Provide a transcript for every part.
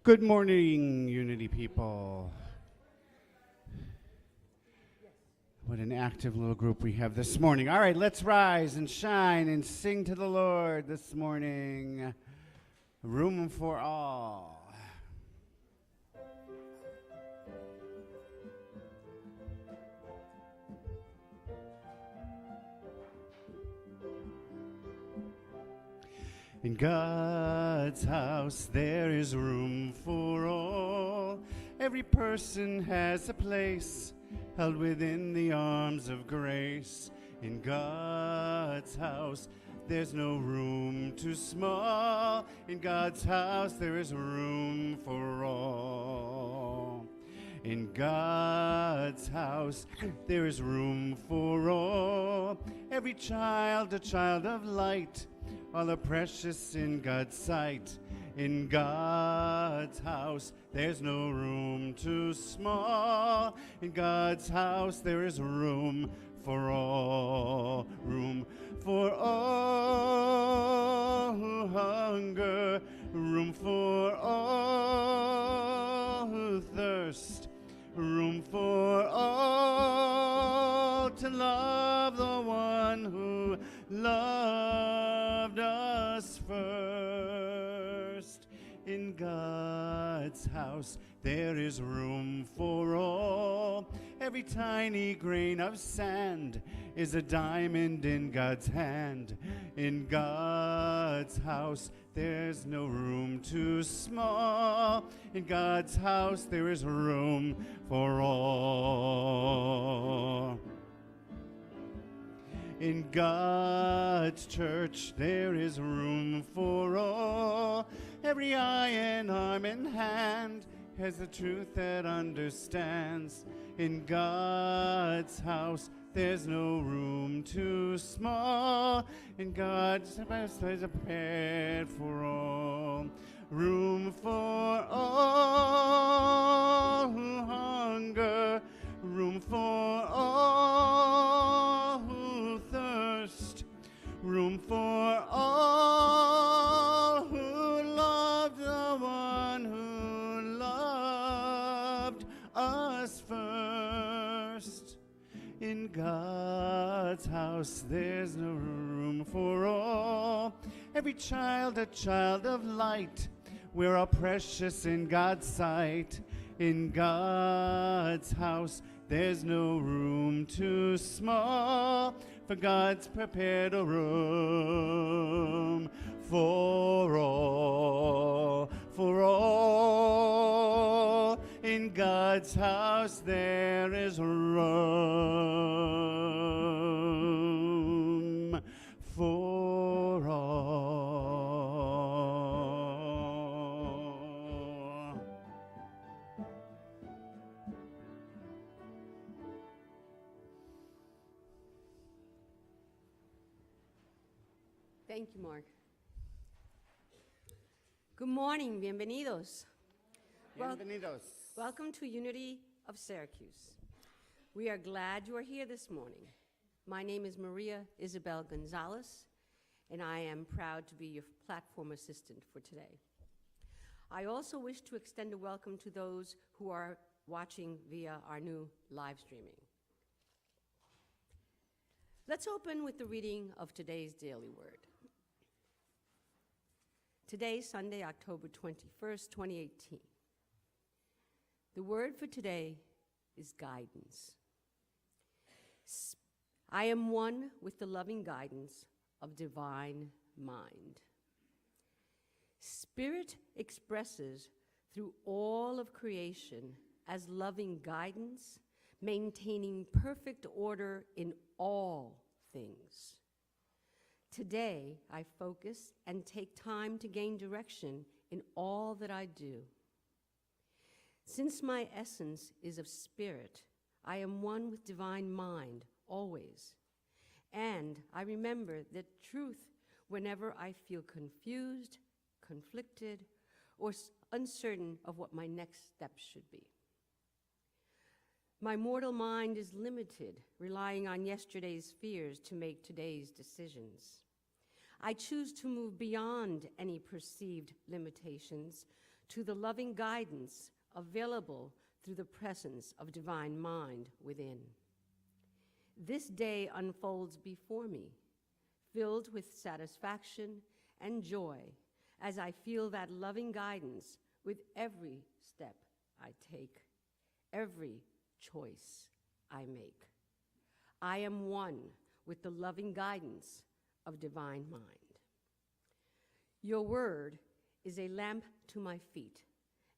Good morning, Unity people. What an active little group we have this morning. All right, let's rise and shine and sing to the Lord this morning. Room for all. In God's house there is room for all. Every person has a place held within the arms of grace. In God's house there's no room too small. In God's house there is room for all. In God's house there is room for all. Every child a child of light. All are precious in God's sight. In God's house, there's no room too small. In God's house, there is room for all. Room for all who hunger. Room for all who thirst. Room for all to love the one who loved us first. In God's house there is room for all. Every tiny grain of sand is a diamond in God's hand. In God's house there's no room too small. In God's house there is room for all. In God's church there is room for all. Every eye and arm and hand has the truth that understands. In God's house there's no room too small. In God's house there's a bed for all. Room for all who hunger. Room for all who thirst. Room for all who love the one who loved us first. In God's house there's no room for all. Every child a child of light. We're all precious in God's sight. In God's house there's no room too small. For God's prepared a room for all, for all. In God's house there is room for all. Thank you, Mark. Good morning, bienvenidos. Bienvenidos. Welcome to Unity of Syracuse. We are glad you are here this morning. My name is Maria Isabel Gonzalez, and I am proud to be your platform assistant for today. I also wish to extend a welcome to those who are watching via our new live streaming. Let's open with the reading of today's daily word. Today, Sunday, October 21st, 2018. The word for today is guidance. I am one with the loving guidance of divine mind. Spirit expresses through all of creation as loving guidance, maintaining perfect order in all things. Today, I focus and take time to gain direction in all that I do. Since my essence is of spirit, I am one with divine mind always. And I remember that truth whenever I feel confused, conflicted, or uncertain of what my next steps should be. My mortal mind is limited, relying on yesterday's fears to make today's decisions. I choose to move beyond any perceived limitations to the loving guidance available through the presence of divine mind within. This day unfolds before me, filled with satisfaction and joy as I feel that loving guidance with every step I take, every choice I make. I am one with the loving guidance of divine mind. Your word is a lamp to my feet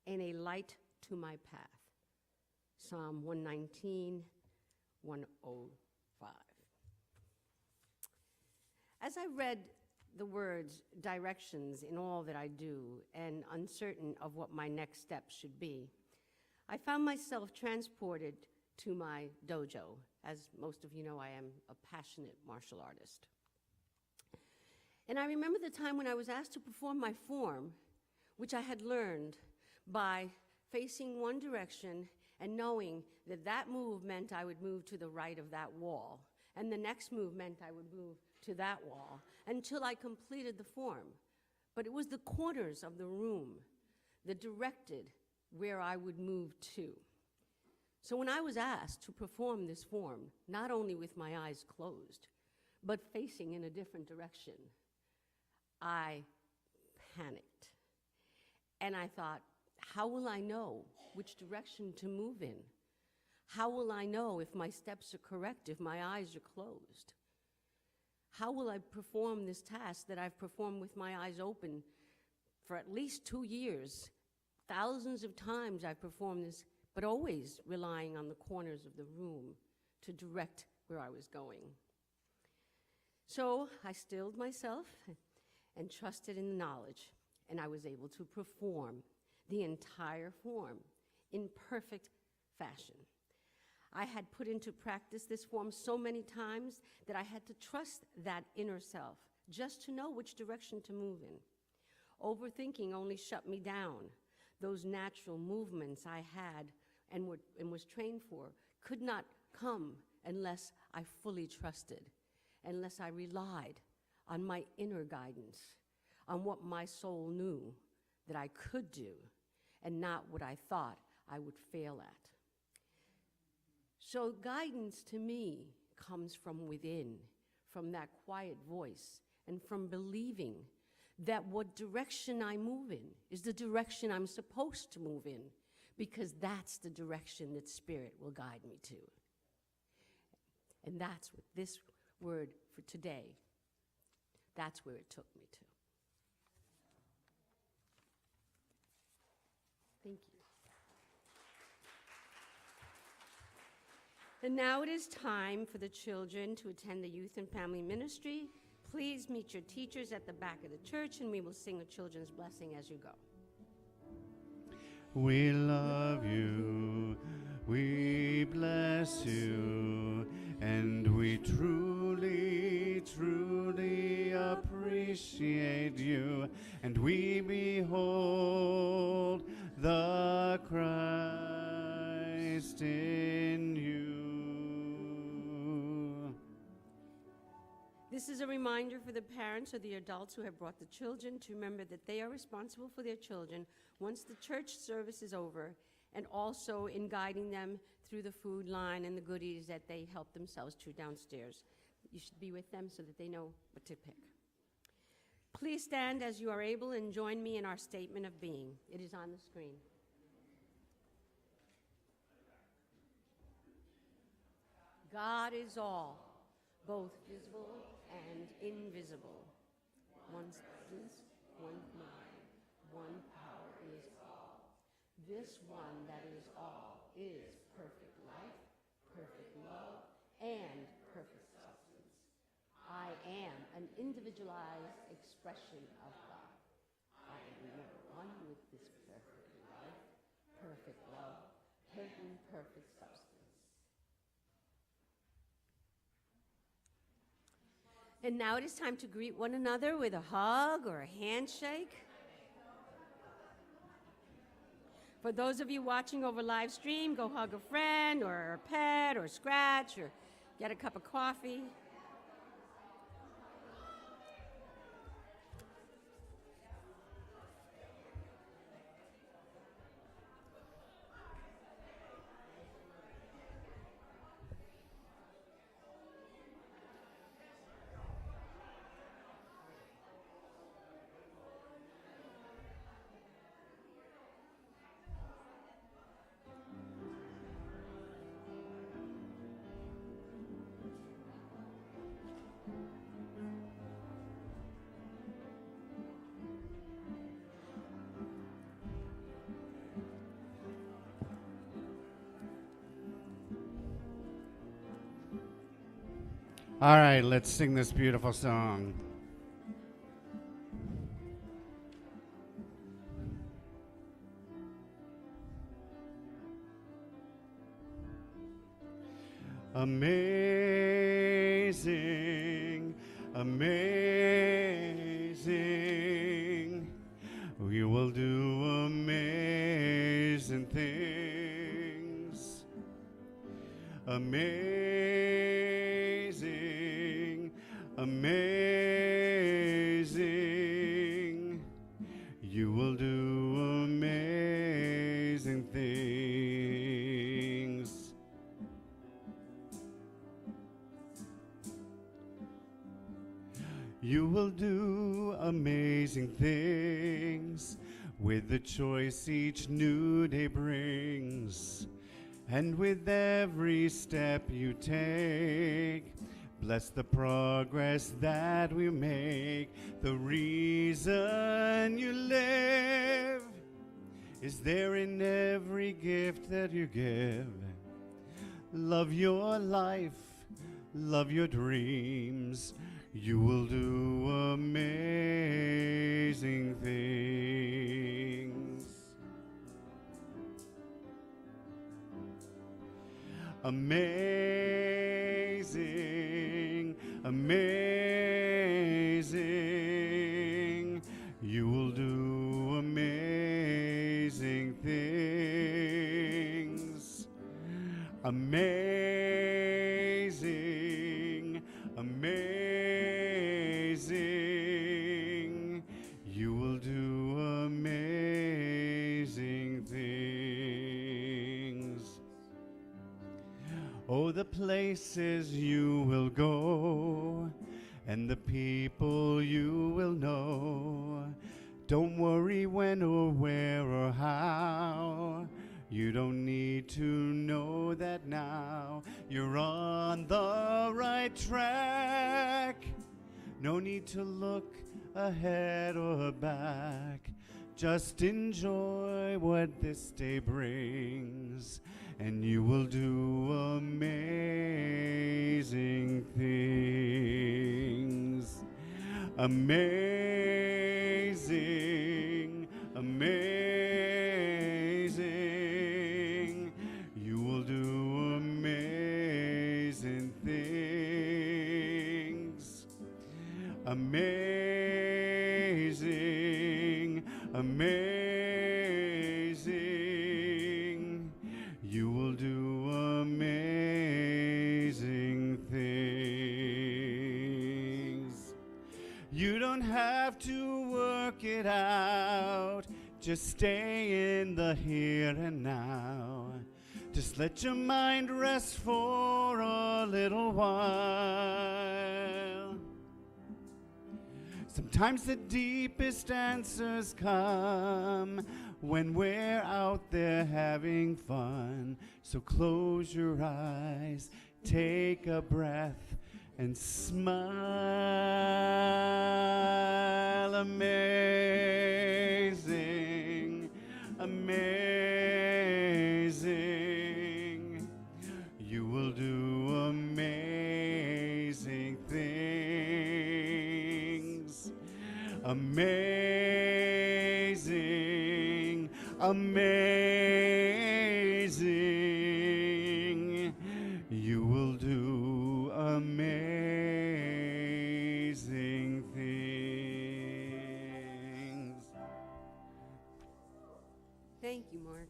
and a light to my path. Psalm 119, 105. As I read the words directions in all that I do and uncertain of what my next steps should be, I found myself transported to my dojo. As most of you know, I am a passionate martial artist. And I remember the time when I was asked to perform my form, which I had learned by facing one direction and knowing that that move meant I would move to the right of that wall, and the next move meant I would move to that wall until I completed the form. But it was the corners of the room that directed where I would move to. So when I was asked to perform this form, not only with my eyes closed, but facing in a different direction, I panicked. And I thought, how will I know which direction to move in? How will I know if my steps are correct, if my eyes are closed? How will I perform this task that I've performed with my eyes open for at least 2 years? Thousands of times I've performed this, but always relying on the corners of the room to direct where I was going. So I stilled myself and trusted in the knowledge, and I was able to perform the entire form in perfect fashion. I had put into practice this form so many times that I had to trust that inner self just to know which direction to move in. Overthinking only shut me down. Those natural movements I had and was trained for could not come unless I fully trusted, unless I relied on my inner guidance, on what my soul knew that I could do, and not what I thought I would fail at. So guidance to me comes from within, from that quiet voice, and from believing that what direction I move in is the direction I'm supposed to move in, because that's the direction that Spirit will guide me to. And that's what this word for today, that's where it took me to. Thank you. And now it is time for the children to attend the youth and family ministry. Please meet your teachers at the back of the church, and we will sing a children's blessing as you go. We love you, we bless you, and we truly, truly appreciate you, and we behold the Christ in you. This is a reminder for the parents or the adults who have brought the children to remember that they are responsible for their children once the church service is over, and also in guiding them through the food line and the goodies that they help themselves to downstairs. You should be with them so that they know what to pick. Please stand as you are able and join me in our statement of being. It is on the screen. God is all, both visible and invisible. One substance, one mind, one power is all. This one that is all is perfect life, perfect love, and perfect substance. I am an individualized expression of God. I am one with this perfect life, perfect love, and perfect substance. And now it is time to greet one another with a hug or a handshake. For those of you watching over live stream, go hug a friend or a pet or scratch or get a cup of coffee. All right, let's sing this beautiful song. Amazing, amazing, we will do amazing things. Amazing, amazing, you will do amazing things. You will do amazing things with the choice each new day brings. And with every step you take, bless the progress that we make. The reason you live is there in every gift that you give. Love your life, love your dreams. You will do amazing things. Amazing, amazing, you will do amazing things. Amazing, amazing, you will do amazing things. Oh, the places you will go and the people you will know. Don't worry when or where or how. You don't need to know that now. You're on the right track. No need to look ahead or back. Just enjoy what this day brings, and you will do amazing things. Amazing, amazing, you will do amazing things. Amazing, amazing, you will do amazing things. You don't have to work it out, just stay in the here and now. Just let your mind rest for a little while. Sometimes the deepest answers come when we're out there having fun. So close your eyes, take a breath, and smile. Amazing, amazing, you will do amazing things. Amazing, amazing, you will do amazing things. Thank you, Mark.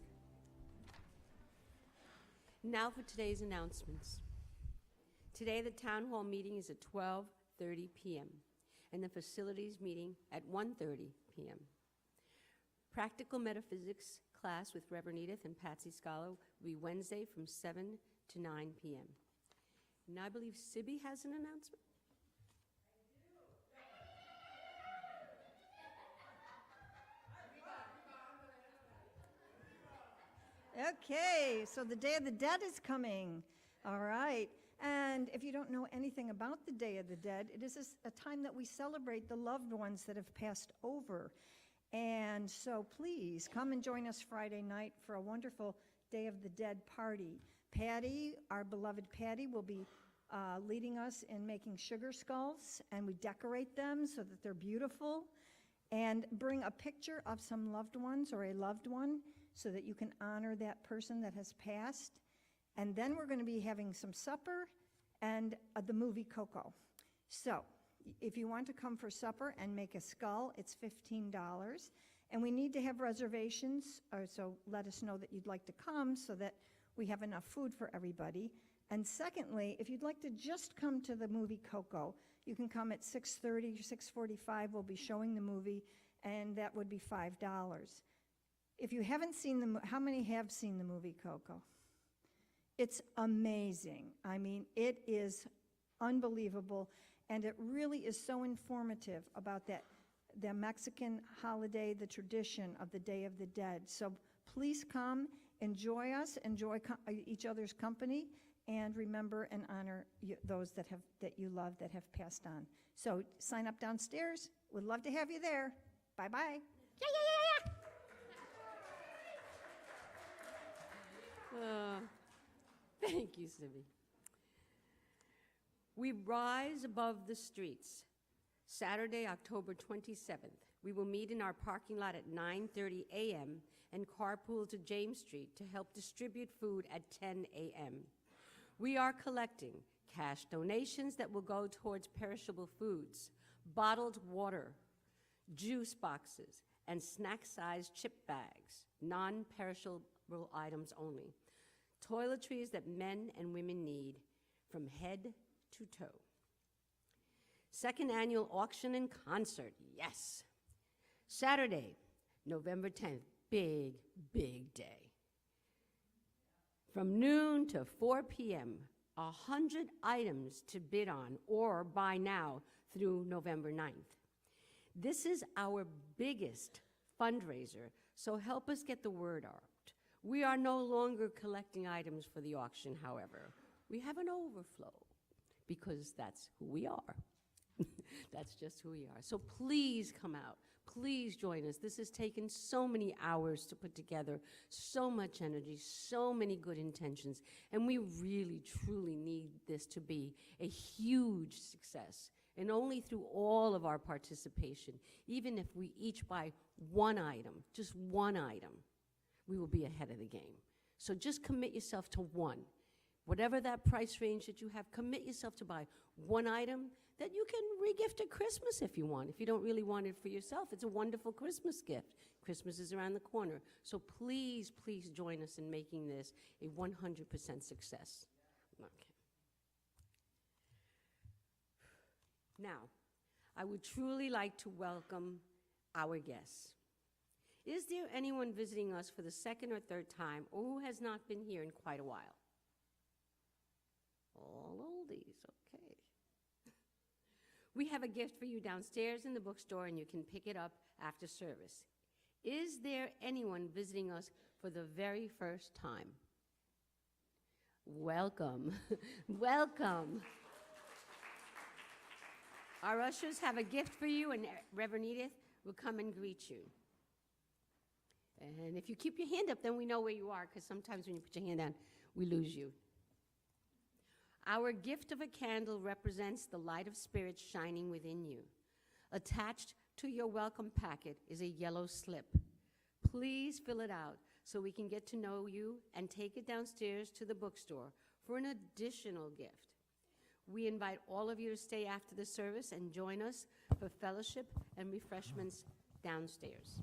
Now for today's announcements. Today, the town hall meeting is at 12:30 p.m. and the facilities meeting at 1:30 p.m. Practical Metaphysics class with Reverend Edith and Patsy Scalo will be Wednesday from 7 to 9 p.m. And I believe Sibby has an announcement. Okay, so the Day of the Dead is coming. All right. And if you don't know anything about the Day of the Dead, it is a time that we celebrate the loved ones that have passed over. And so please come and join us Friday night for a wonderful Day of the Dead party. Patty, our beloved Patty, will be leading us in making sugar skulls, and we decorate them so that they're beautiful, and bring a picture of some loved ones or a loved one so that you can honor that person that has passed. And then we're going to be having some supper and the movie Coco. So if you want to come for supper and make a skull, it's $15. And we need to have reservations, so let us know that you'd like to come so that we have enough food for everybody. And secondly, if you'd like to just come to the movie Coco, you can come at 6:30 or 6:45. We'll be showing the movie, and that would be $5. If you haven't seen the how many have seen the movie Coco? It's amazing. I mean, it is unbelievable, and it really is so informative about the Mexican holiday, the tradition of the Day of the Dead. So please come, enjoy us, enjoy each other's company, and remember and honor those that you love that have passed on. So sign up downstairs. We'd love to have you there. Bye-bye. Thank you, Sibby. We rise above the streets. Saturday, October 27th. We will meet in our parking lot at 9:30 a.m. and carpool to James Street to help distribute food at 10 a.m. We are collecting cash donations that will go towards perishable foods, bottled water, juice boxes, and snack-sized chip bags, non-perishable items only, toiletries that men and women need from head to toe. Second annual auction and concert, yes. Saturday, November 10th, big, big day. From noon to 4 p.m., 100 items to bid on or buy now through November 9th. This is our biggest fundraiser, so help us get the word out. We are no longer collecting items for the auction, however. We have an overflow because that's who we are. That's just who we are. So please come out. Please join us. This has taken so many hours to put together, so much energy, so many good intentions, and we really, truly need this to be a huge success. And only through all of our participation, even if we each buy one item, just one item, we will be ahead of the game. So just commit yourself to one. Whatever that price range that you have, commit yourself to buy one item that you can re-gift at Christmas if you want. If you don't really want it for yourself, it's a wonderful Christmas gift. Christmas is around the corner. So please, please join us in making this a 100% success. Okay. Now, I would truly like to welcome our guests. Is there anyone visiting us for the second or third time or who has not been here in quite a while? All oldies, okay. We have a gift for you downstairs in the bookstore, and you can pick it up after service. Is there anyone visiting us for the very first time? Welcome. Welcome. Our ushers have a gift for you, and Reverend Edith will come and greet you. And if you keep your hand up, then we know where you are, because sometimes when you put your hand down, we lose you. Our gift of a candle represents the light of spirit shining within you. Attached to your welcome packet is a yellow slip. Please fill it out so we can get to know you and take it downstairs to the bookstore for an additional gift. We invite all of you to stay after the service and join us for fellowship and refreshments downstairs.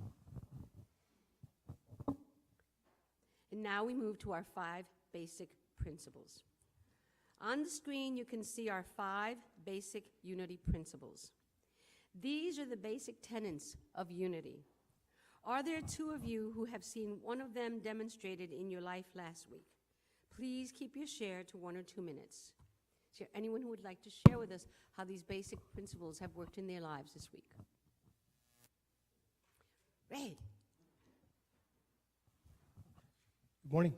And now we move to our 5 basic principles. On the screen, you can see our 5 basic unity principles. These are the basic tenets of unity. Are there 2 of you who have seen one of them demonstrated in your life last week? Please keep your share to 1 or 2 minutes. Is there anyone who would like to share with us how these basic principles have worked in their lives this week? Ray. Good morning.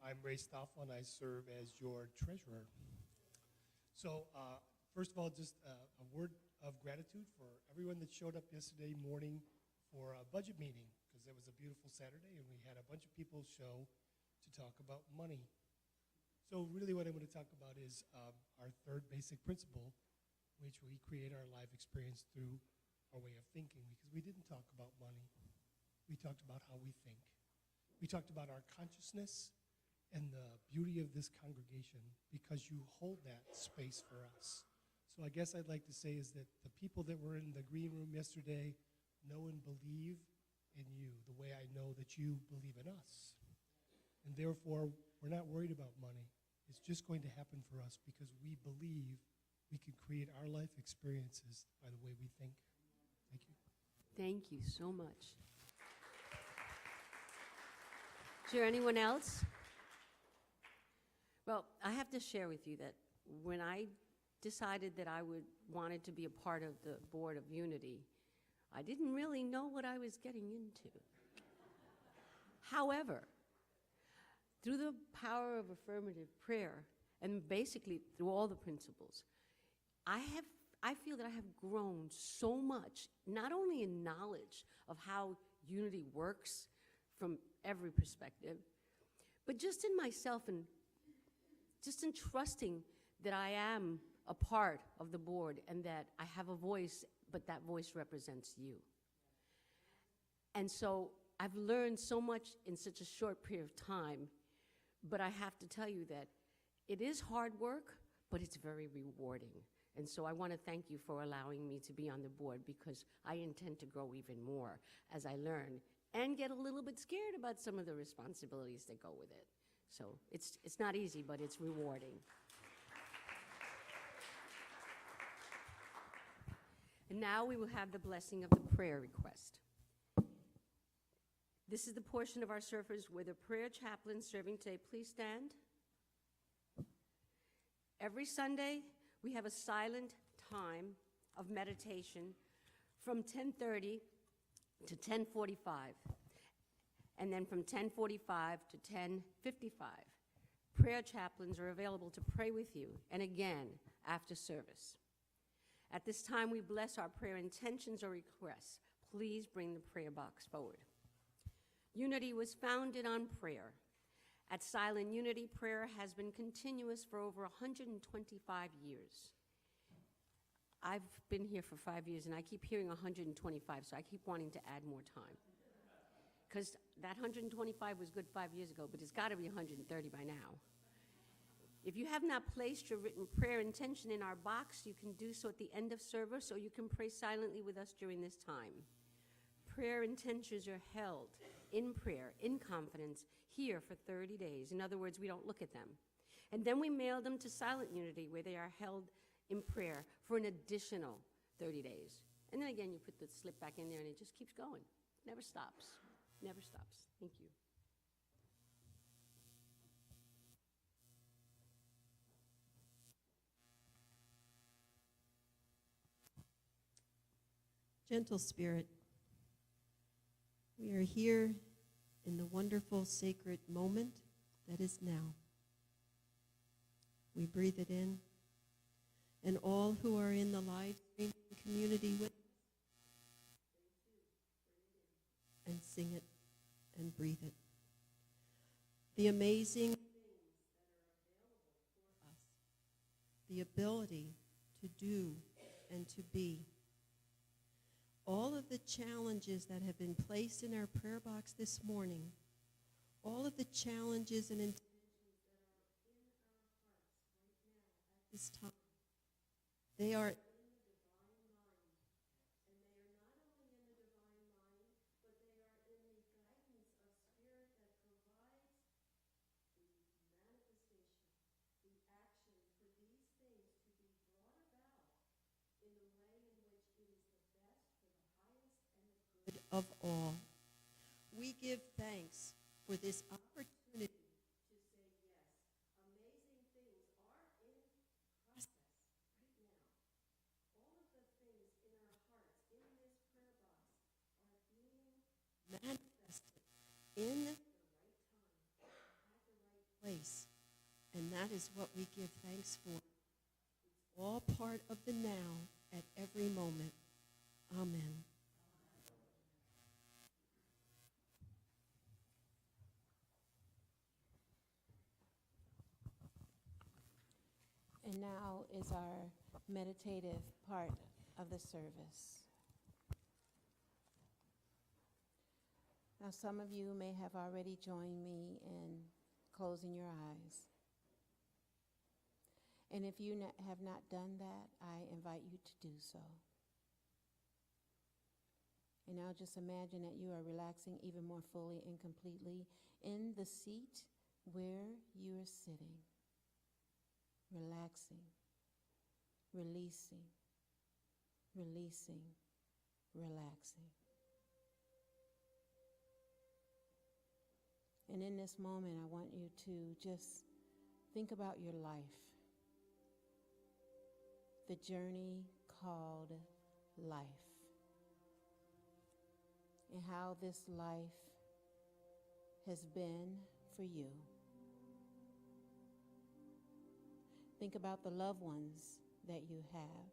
I'm Ray Stoffel, and I serve as your treasurer. So, first of all, just a word of gratitude for everyone that showed up yesterday morning for a budget meeting, because it was a beautiful Saturday, and we had a bunch of people show to talk about money. So really what I'm going to talk about is our third basic principle, which we create our life experience through our way of thinking, because we didn't talk about money. We talked about how we think. We talked about our consciousness and the beauty of this congregation because you hold that space for us. So I guess I'd like to say is that the people that were in the green room yesterday know and believe in you the way I know that you believe in us. And therefore, we're not worried about money. It's just going to happen for us because we believe we can create our life experiences by the way we think. Thank you. Thank you so much. Is there anyone else? Well, I have to share with you that when I decided that I wanted to be a part of the Board of Unity, I didn't really know what I was getting into. However, through the power of affirmative prayer, and basically through all the principles, I feel that I have grown so much, not only in knowledge of how unity works from every perspective, but just in myself and just in trusting that I am a part of the board and that I have a voice, but that voice represents you. And so I've learned so much in such a short period of time, but I have to tell you that it is hard work, but it's very rewarding. And so I want to thank you for allowing me to be on the board because I intend to grow even more as I learn and get a little bit scared about some of the responsibilities that go with it. So it's not easy, but it's rewarding. And now we will have the blessing of the prayer request. This is the portion of our service where the prayer chaplain serving today, please stand. Every Sunday, we have a silent time of meditation from 10:30 to 10:45, and then from 10:45 to 10:55. Prayer chaplains are available to pray with you, and again, after service. At this time, we bless our prayer intentions or requests. Please bring the prayer box forward. Unity was founded on prayer. At Silent Unity, prayer has been continuous for over 125 years. I've been here for 5 years, and I keep hearing 125, so I keep wanting to add more time. Because that 125 was good 5 years ago, but it's got to be 130 by now. If you have not placed your written prayer intention in our box, you can do so at the end of service, or you can pray silently with us during this time. Prayer intentions are held in prayer, in confidence, here for 30 days. In other words, we don't look at them. And then we mail them to Silent Unity, where they are held in prayer for an additional 30 days. And then again, you put the slip back in there, and it just keeps going. Never stops. Never stops. Thank you. Gentle Spirit, we are here in the wonderful sacred moment that is now. We breathe it in, and all who are in the live streaming community with us, and sing it and breathe it. The amazing things that are available for us, the ability to do and to be. All of the challenges that have been placed in our prayer box this morning, all of the challenges and intentions that are in our hearts right now at this time, they are in the divine mind. And they are not only in the divine mind, but they are in the guidance of Spirit that provides the manifestation, the action for these things to be brought about in the way in which it is the best for the highest and the good of all. We give thanks for this opportunity to say yes. Amazing things are in process right now. All of the things in our hearts, in this prayer box, are being manifested in the right time, at the right place. And that is what we give thanks for. It's all part of the now at every moment. Amen. And now is our meditative part of the service. Now, some of you may have already joined me in closing your eyes. And if you have not done that, I invite you to do so. And now just imagine that you are relaxing even more fully and completely in the seat where you are sitting. Relaxing, releasing, releasing, relaxing. And in this moment, I want you to just think about your life, the journey called life, and how this life has been for you. Think about the loved ones that you have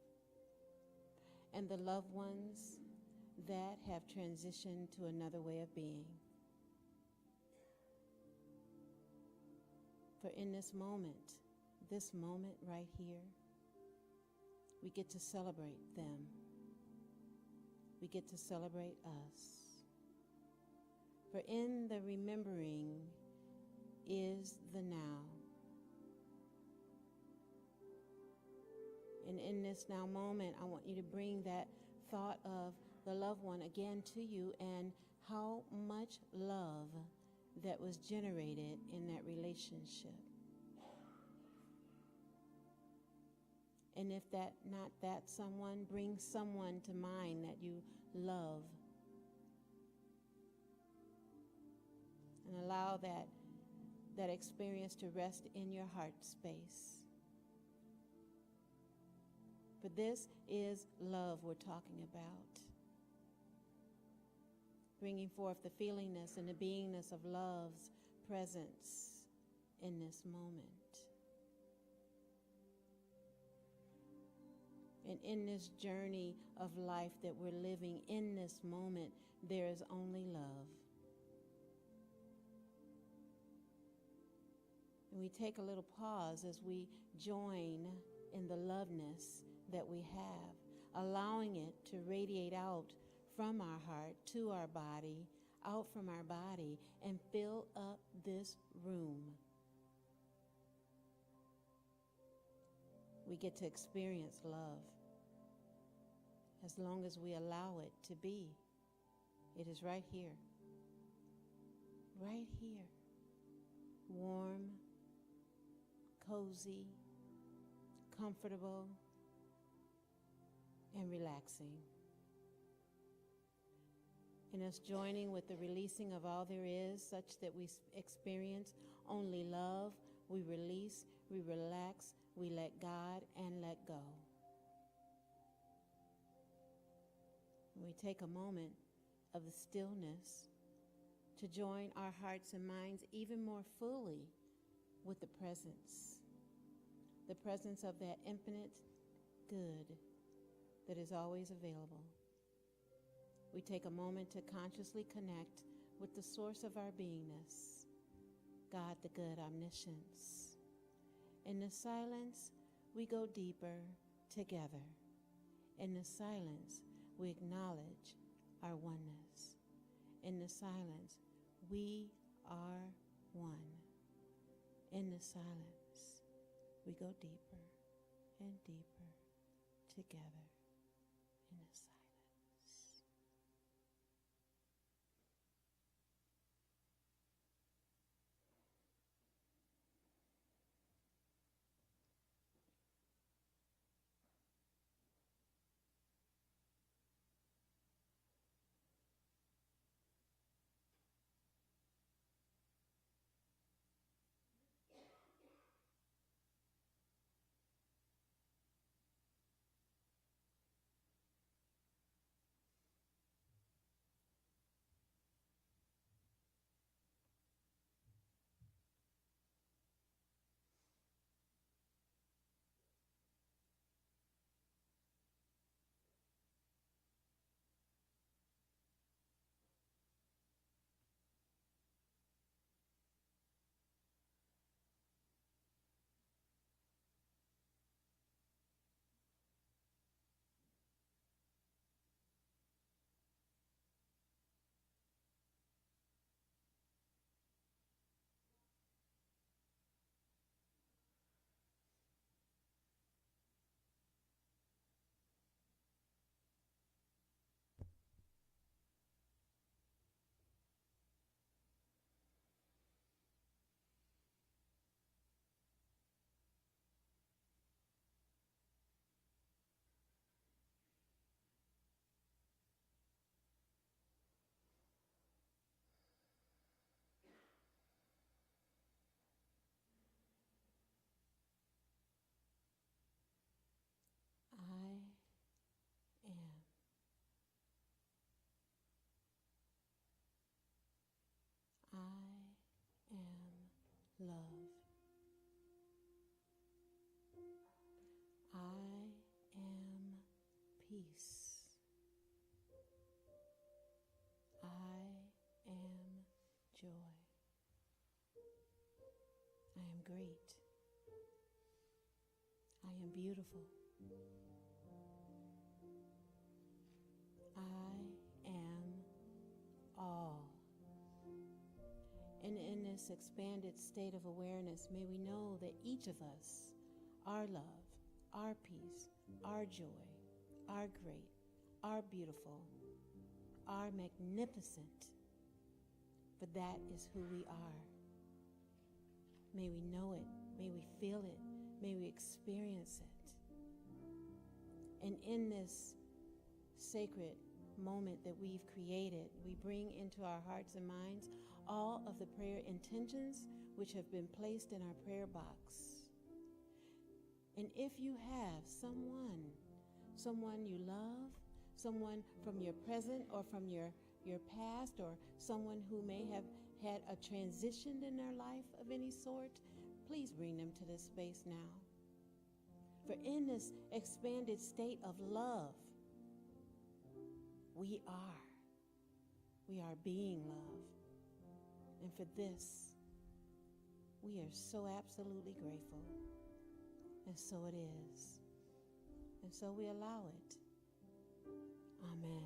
and the loved ones that have transitioned to another way of being. For in this moment right here, we get to celebrate them. We get to celebrate us. For in the remembering is the now. And in this now moment, I want you to bring that thought of the loved one again to you and how much love that was generated in that relationship. And if not that someone, bring someone to mind that you love. And allow that experience to rest in your heart space. For this is love we're talking about. Bringing forth the feelingness and the beingness of love's presence in this moment. And in this journey of life that we're living in this moment, there is only love. And we take a little pause as we join in the loveness that we have, allowing it to radiate out from our heart to our body, out from our body, and fill up this room. We get to experience love as long as we allow it to be. It is right here. Right here. Warm, cozy, comfortable, and relaxing. And us joining with the releasing of all there is, such that we experience only love, we release, we relax, we let God and let go. And we take a moment of the stillness to join our hearts and minds even more fully with the presence of that infinite good that is always available. We take a moment to consciously connect with the source of our beingness, God the good omniscience. In the silence, we go deeper together. In the silence, we acknowledge our oneness. In the silence, we are one. In the silence, we go deeper and deeper together in the silence. love. I am peace. I am joy. I am great. I am beautiful. I am all. And in this expanded state of awareness, may we know that each of us, our love, our peace, our joy, our great, our beautiful, our magnificent, for that is who we are. May we know it, may we feel it, may we experience it. And in this sacred moment that we've created, we bring into our hearts and minds all of the prayer intentions which have been placed in our prayer box. And if you have someone you love, someone from your present or from your past, or someone who may have had a transition in their life of any sort, please bring them to this space now. For in this expanded state of love, we are being love. And for this, we are so absolutely grateful. And so it is. And so we allow it. Amen,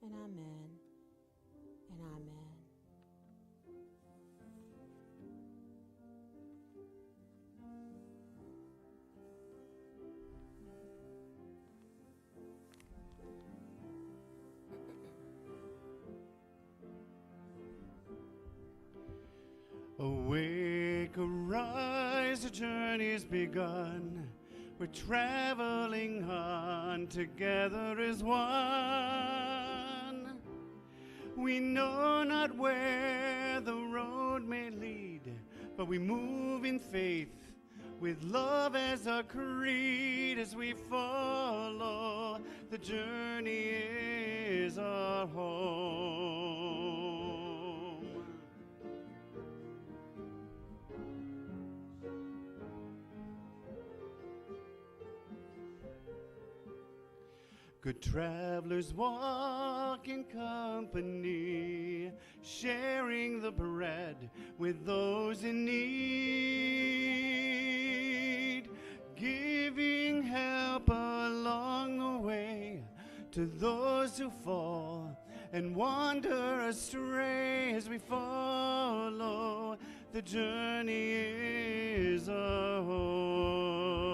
and amen, and amen. Awake, arise, the journey's begun. We're traveling on together as one. We know not where the road may lead, but we move in faith with love as our creed. As we follow, the journey is our home. Good travelers walk in company, sharing the bread with those in need, giving help along the way to those who fall and wander astray. As we follow, the journey is our home.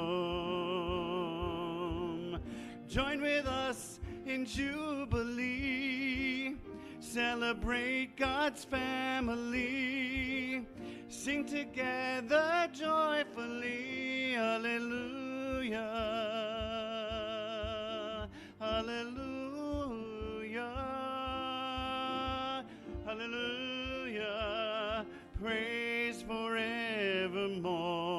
Join with us in Jubilee, celebrate God's family, sing together joyfully, hallelujah, hallelujah, hallelujah, praise forevermore.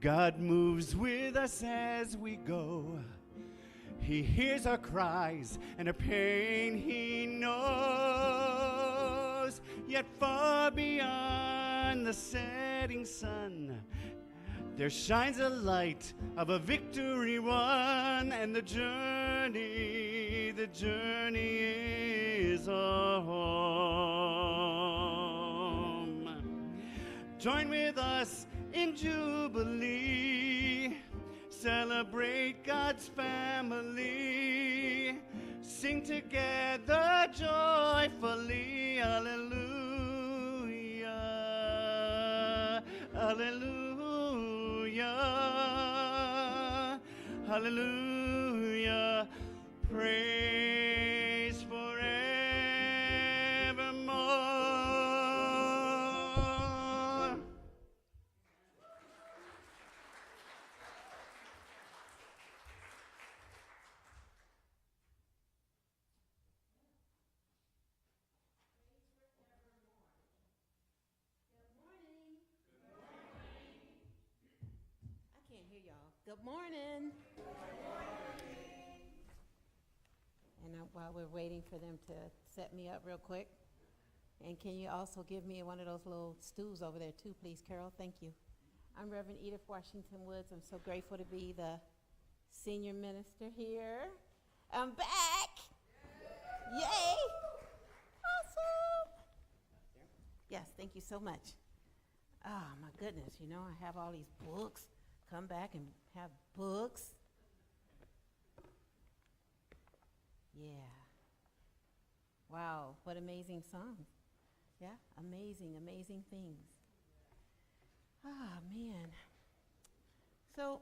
God moves with us as we go. He hears our cries and our pain he knows. Yet far beyond the setting sun, there shines a light of a victory won. And the journey is our home. Join with us in Jubilee, celebrate God's family, sing together joyfully, hallelujah, hallelujah, hallelujah, praise forevermore. I can't hear y'all. Good morning. And while we're waiting for them to set me up real quick, and can you also give me one of those little stools over there too, please, Carol? Thank you. I'm Reverend Edith Washington-Woods. I'm so grateful to be the senior minister here. I'm back. Yay. Awesome. Yes, thank you so much. Oh, my goodness, you know, I have all these books. Come back and have books. Yeah. Wow, what amazing songs. Yeah, amazing, amazing things. Ah, man. So,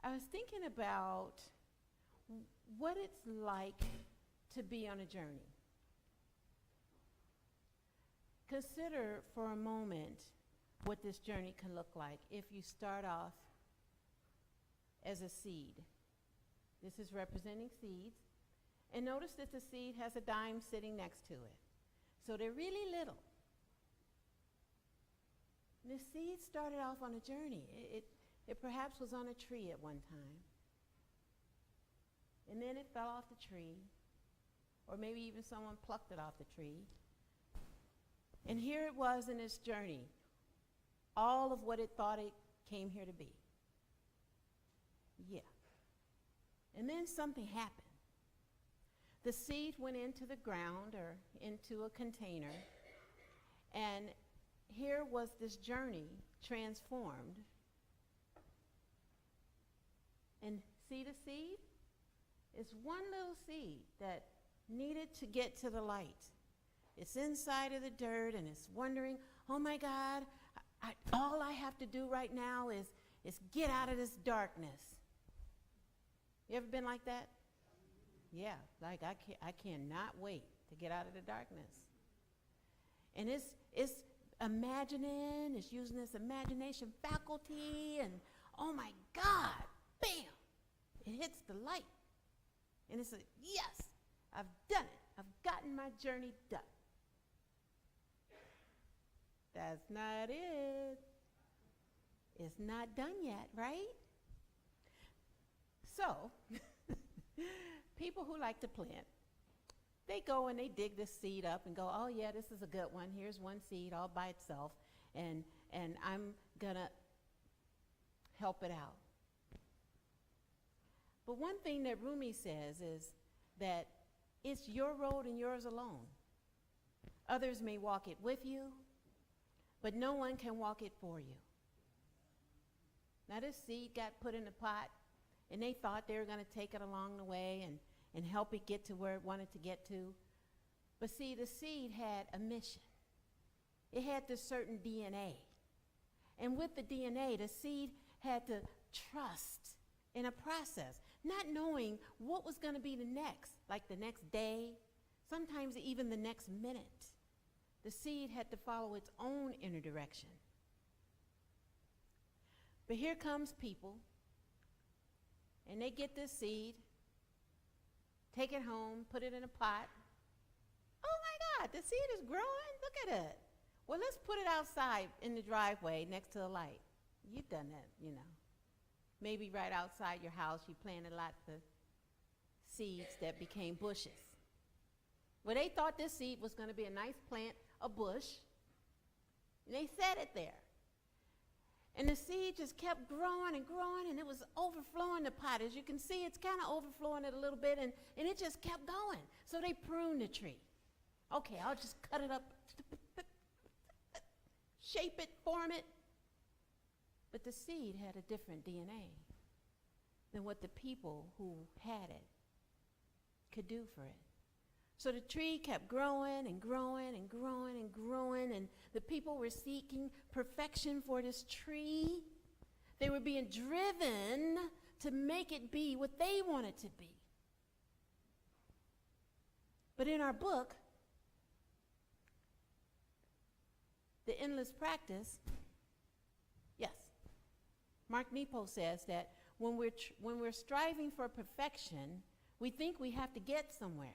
I was thinking about what it's like to be on a journey. Consider for a moment what this journey can look like if you start off as a seed. This is representing seeds. And notice that the seed has a dime sitting next to it. So they're really little. The seed started off on a journey. It perhaps was on a tree at one time. And then it fell off the tree. Or maybe even someone plucked it off the tree. And here it was in its journey. All of what it thought it came here to be. Yeah. And then something happened. The seed went into the ground or into a container, and here was this journey transformed. And see the seed? It's one little seed that needed to get to the light. It's inside of the dirt, and it's wondering, oh my God, all I have to do right now is get out of this darkness. You ever been like that? Yeah, like I cannot wait to get out of the darkness. And it's imagining, it's using its imagination faculty, and oh my God, bam, it hits the light. And it's like, yes, I've done it. I've gotten my journey done. That's not it. It's not done yet, right? So, people who like to plant, they go and they dig this seed up and go, oh yeah, this is a good one. Here's one seed all by itself, and I'm gonna help it out. But one thing that Rumi says is that it's your road and yours alone. Others may walk it with you, but no one can walk it for you. Now this seed got put in a pot, and they thought they were going to take it along the way and help it get to where it wanted to get to. But see, the seed had a mission. It had this certain DNA. And with the DNA, the seed had to trust in a process, not knowing what was going to be the next, like the next day, sometimes even the next minute. The seed had to follow its own inner direction. But here comes people, and they get this seed, take it home, put it in a pot. Oh my God, the seed is growing, look at it. Well, let's put it outside in the driveway next to the light. You've done that, you know. Maybe right outside your house, you planted lots of seeds that became bushes. Well, they thought this seed was going to be a nice plant, a bush, and they set it there. And the seed just kept growing, and it was overflowing the pot. As you can see, it's kind of overflowing it a little bit, and it just kept going. So they pruned the tree. Okay, I'll just cut it up, shape it, form it. But the seed had a different DNA than what the people who had it could do for it. So the tree kept growing and growing and growing and growing, and the people were seeking perfection for this tree. They were being driven to make it be what they wanted to be. But in our book, The Endless Practice, yes, Mark Nepo says that when we're striving for perfection, we think we have to get somewhere.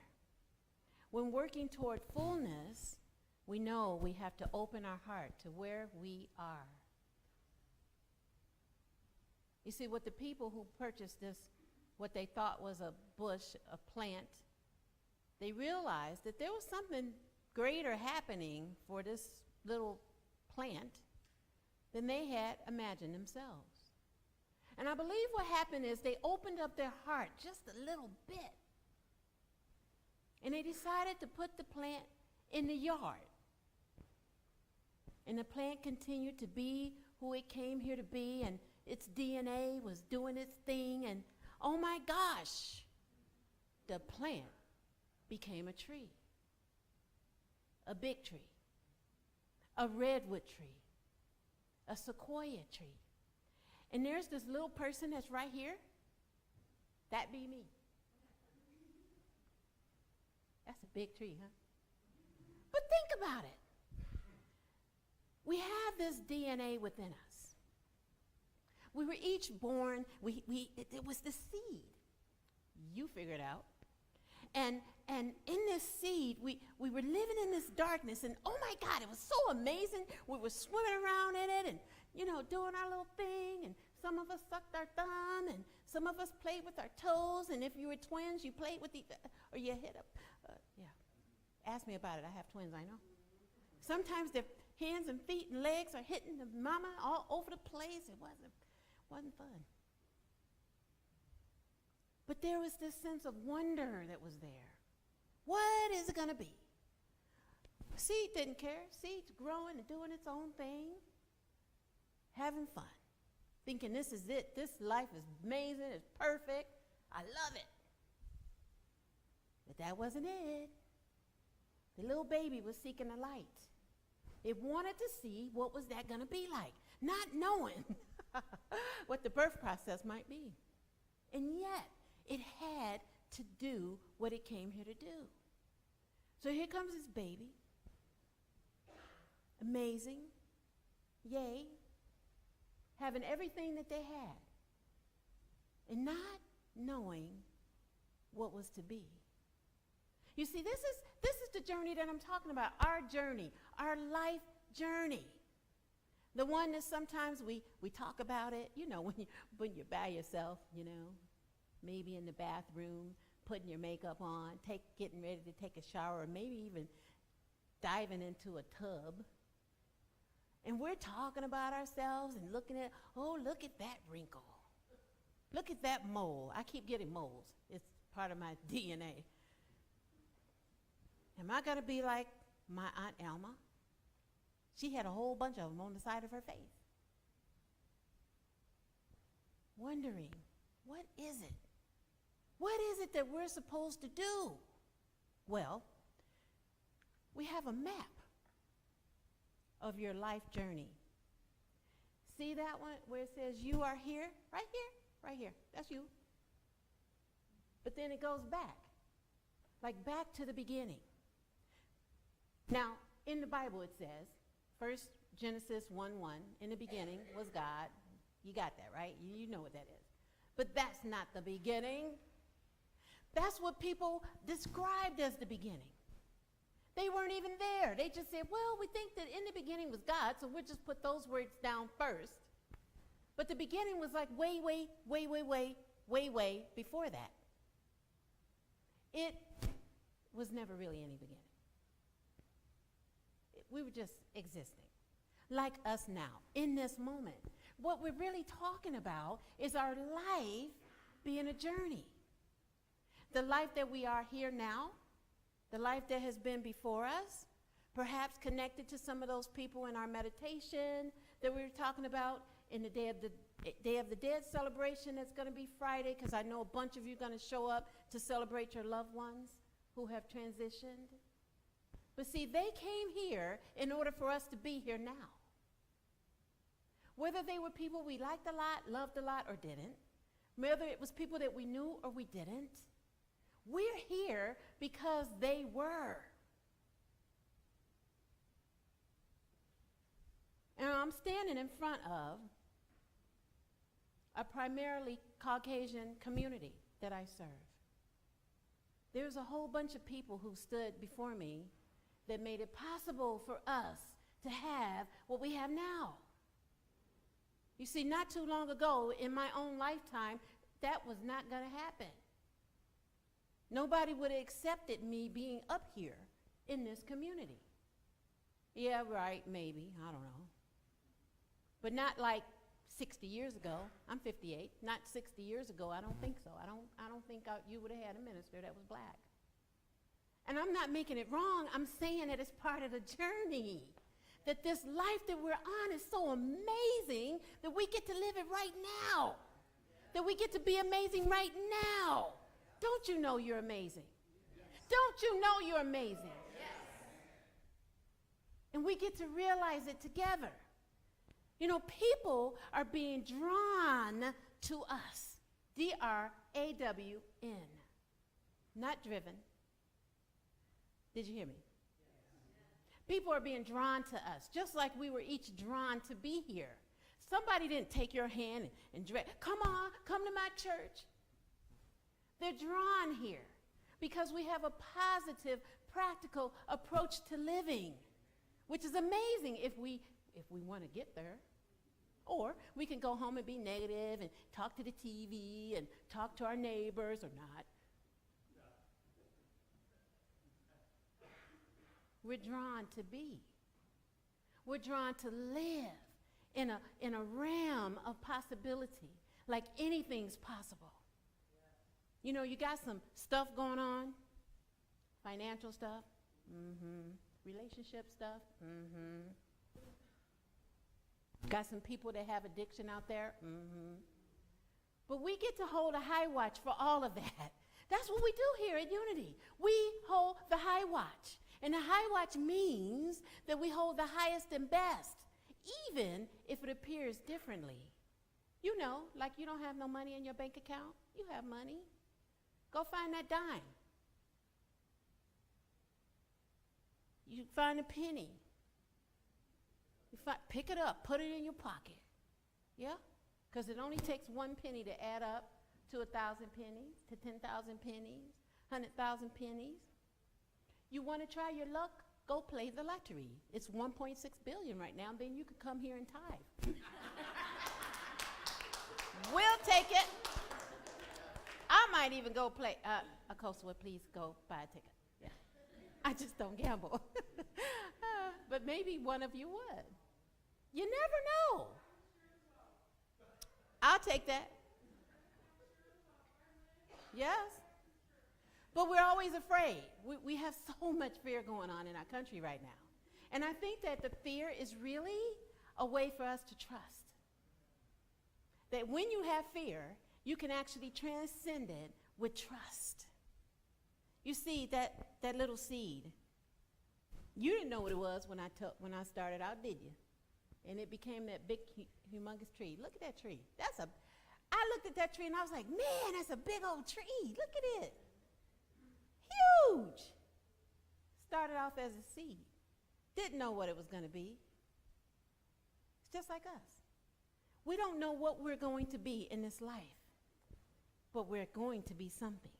When working toward fullness, we know we have to open our heart to where we are. You see, what the people who purchased this what they thought was a bush, a plant, they realized that there was something greater happening for this little plant than they had imagined themselves. And I believe what happened is they opened up their heart just a little bit. And they decided to put the plant in the yard. And the plant continued to be who it came here to be, and its DNA was doing its thing, and oh my gosh, the plant became a tree, a big tree, a redwood tree, a sequoia tree. And there's this little person that's right here. That be me. That's a big tree, huh? But think about it. We have this DNA within us. We were each born, it was the seed. You figure it out. And in this seed, we were living in this darkness, and oh my God, it was so amazing. We were swimming around in it and, doing our little thing, and some of us sucked our thumb, and some of us played with our toes, and if you were twins, you played with or you hit up. Ask me about it. I have twins, I know. Sometimes their hands and feet and legs are hitting the mama all over the place. It wasn't fun. But there was this sense of wonder that was there. What is it going to be? Seed didn't care. Seed's growing and doing its own thing, having fun, thinking this is it. This life is amazing. It's perfect. I love it. But that wasn't it. The little baby was seeking the light. It wanted to see what was that going to be like, not knowing what the birth process might be. And yet, it had to do what it came here to do. So here comes this baby. Amazing. Yay. Having everything that they had. And not knowing what was to be. You see, this is the journey that I'm talking about, our journey, our life journey. The one that sometimes we talk about it, when you're by yourself, maybe in the bathroom, putting your makeup on, getting ready to take a shower, or maybe even diving into a tub. And we're talking about ourselves and looking at, oh, look at that wrinkle. Look at that mole. I keep getting moles. It's part of my DNA. Am I going to be like my Aunt Elma? She had a whole bunch of them on the side of her face. Wondering, what is it? What is it that we're supposed to do? Well, we have a map of your life journey. See that one where it says you are here? Right here, right here. That's you. But then it goes back, like back to the beginning. Now, in the Bible it says, first Genesis 1:1, in the beginning was God. You got that, right? You know what that is. But that's not the beginning. That's what people described as the beginning. They weren't even there. They just said, well, we think that in the beginning was God, so we'll just put those words down first. But the beginning was like way before that. It was never really any beginning. We were just existing, like us now, in this moment. What we're really talking about is our life being a journey. The life that we are here now, the life that has been before us, perhaps connected to some of those people in our meditation that we were talking about in the Day of the Dead celebration that's going to be Friday, because I know a bunch of you are going to show up to celebrate your loved ones who have transitioned. But see, they came here in order for us to be here now. Whether they were people we liked a lot, loved a lot, or didn't, whether it was people that we knew or we didn't, we're here because they were. And I'm standing in front of a primarily Caucasian community that I serve. There's a whole bunch of people who stood before me that made it possible for us to have what we have now. You see, not too long ago, in my own lifetime, that was not going to happen. Nobody would have accepted me being up here in this community. Yeah, right, maybe, I don't know. But not like 60 years ago. I'm 58. Not 60 years ago, I don't think so. I don't think you would have had a minister that was black. And I'm not making it wrong. I'm saying that it's part of the journey. That this life that we're on is so amazing that we get to live it right now. That we get to be amazing right now. Don't you know you're amazing? Don't you know you're amazing? And we get to realize it together. You know, people are being drawn to us. D-R-A-W-N. Not driven. Did you hear me? People are being drawn to us, just like we were each drawn to be here. Somebody didn't take your hand and drag, come on, come to my church. They're drawn here because we have a positive, practical approach to living, which is amazing if we want to get there. Or we can go home and be negative and talk to the TV and talk to our neighbors or not. We're drawn to be. We're drawn to live in a realm of possibility, like anything's possible. You know, you got some stuff going on, financial stuff, relationship stuff, got some people that have addiction out there, But we get to hold a high watch for all of that. That's what we do here at Unity. We hold the high watch. And the high watch means that we hold the highest and best, even if it appears differently. You know, like you don't have no money in your bank account. You have money. Go find that dime. You find a penny. Pick it up, put it in your pocket. Yeah? Because it only takes one penny to add up to 1,000 pennies, to 10,000 pennies, 100,000 pennies. You want to try your luck? Go play the lottery. It's 1.6 billion right now, and then you could come here and tithe. We'll take it. I might even go play. Acosta would please go buy a ticket. Yeah. I just don't gamble. But maybe one of you would. You never know. I'll take that. Yes. But we're always afraid. We have so much fear going on in our country right now. And I think that the fear is really a way for us to trust. That when you have fear, you can actually transcend it with trust. You see, that little seed, you didn't know what it was when I started out, did you? And it became that big, humongous tree. Look at that tree. I looked at that tree and I was like, man, that's a big old tree. Look at it. Huge. Started off as a seed. Didn't know what it was going to be. It's just like us. We don't know what we're going to be in this life, but we're going to be something.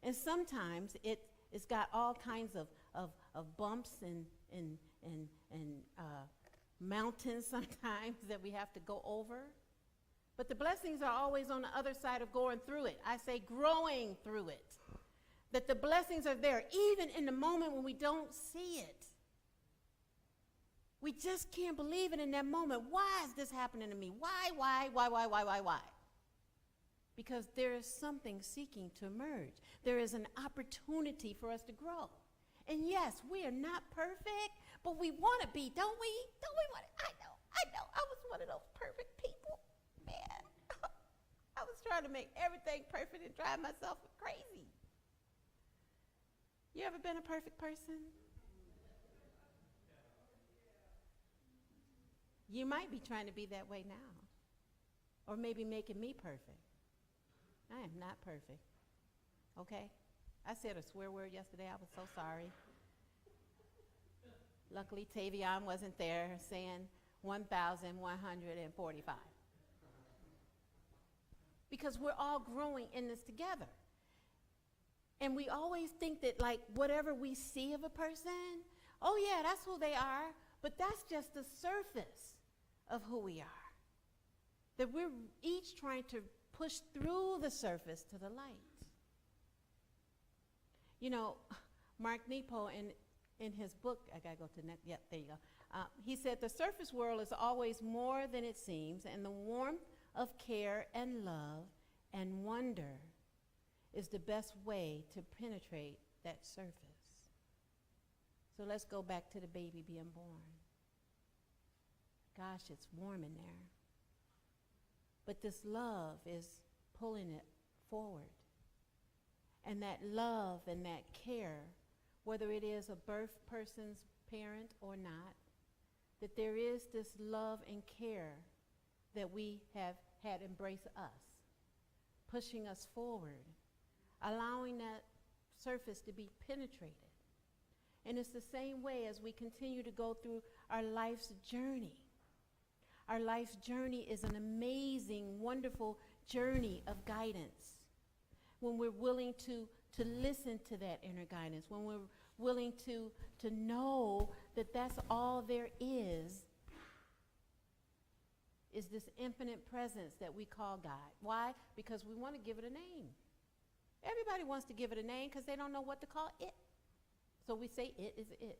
And sometimes it's got all kinds of bumps and mountains sometimes that we have to go over. But the blessings are always on the other side of going through it. I say growing through it. That the blessings are there, even in the moment when we don't see it. We just can't believe it in that moment. Why is this happening to me? Why? Because there is something seeking to emerge. There is an opportunity for us to grow. And yes, we are not perfect, but we want to be, don't we? Don't we want it? I know. I was one of those perfect people. Man, I was trying to make everything perfect and drive myself crazy. You ever been a perfect person? You might be trying to be that way now. Or maybe making me perfect. I am not perfect. Okay? I said a swear word yesterday. I was so sorry. Luckily, Tavion wasn't there saying 1,145. Because we're all growing in this together. And we always think that, like, whatever we see of a person, oh, yeah, that's who they are. But that's just the surface of who we are. that we're each trying to push through the surface to the light. You know, Mark Nepo, in his book, I gotta go to next, yep, there you go. He said, the surface world is always more than it seems, and the warmth of care and love and wonder is the best way to penetrate that surface. So let's go back to the baby being born. Gosh, it's warm in there. But this love is pulling it forward. And that love and that care, whether it is a birth person's parent or not, that there is this love and care that we have had embrace us, pushing us forward, allowing that surface to be penetrated. And it's the same way as we continue to go through our life's journey. Our life's journey is an amazing, wonderful journey of guidance. When we're willing to listen to that inner guidance, when we're willing to know that that's all there is this infinite presence that we call God. Why? Because we want to give it a name. Everybody wants to give it a name because they don't know what to call it. So we say it is it.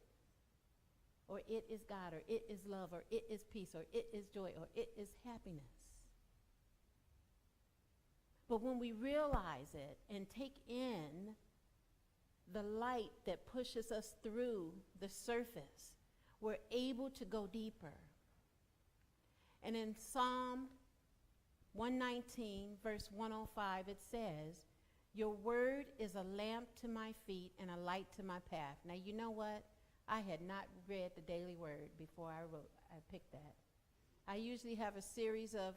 Or it is God, or it is love, or it is peace, or it is joy, or it is happiness. But when we realize it and take in the light that pushes us through the surface, we're able to go deeper. And in Psalm 119, verse 105, it says, your word is a lamp to my feet and a light to my path. Now, you know what? I had not read the daily word before I picked that. I usually have a series of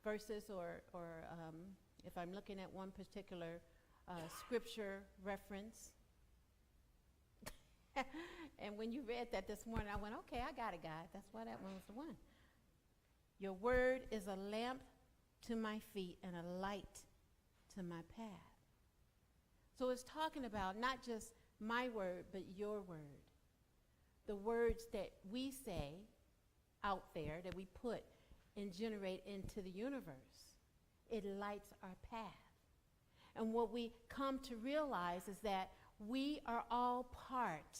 verses or if I'm looking at one particular scripture reference. And when you read that this morning, I went, okay, I got it, God. That's why that one was the one. Your word is a lamp to my feet and a light to my path. So it's talking about not just my word, but your word. The words that we say out there, that we put and generate into the universe. It lights our path. And what we come to realize is that we are all part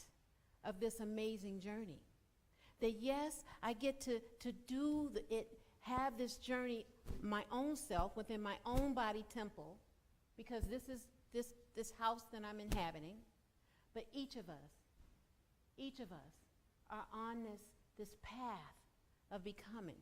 of this amazing journey. That yes, I get to do have this journey my own self within my own body temple, because this is this house that I'm inhabiting. But each of us are on this path of becoming.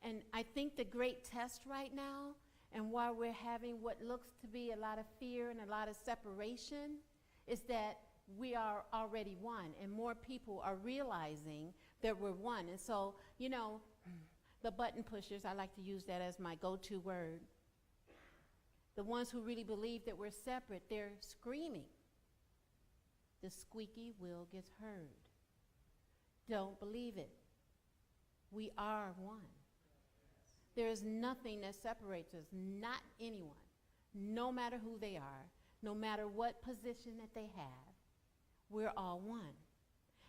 And I think the great test right now, and why we're having what looks to be a lot of fear and a lot of separation, is that we are already one, and more people are realizing that we're one. And so, you know, the button pushers, I like to use that as my go-to word. The ones who really believe that we're separate, they're screaming. The squeaky wheel gets heard. Don't believe it. We are one. There is nothing that separates us, not anyone, no matter who they are, no matter what position that they have. We're all one.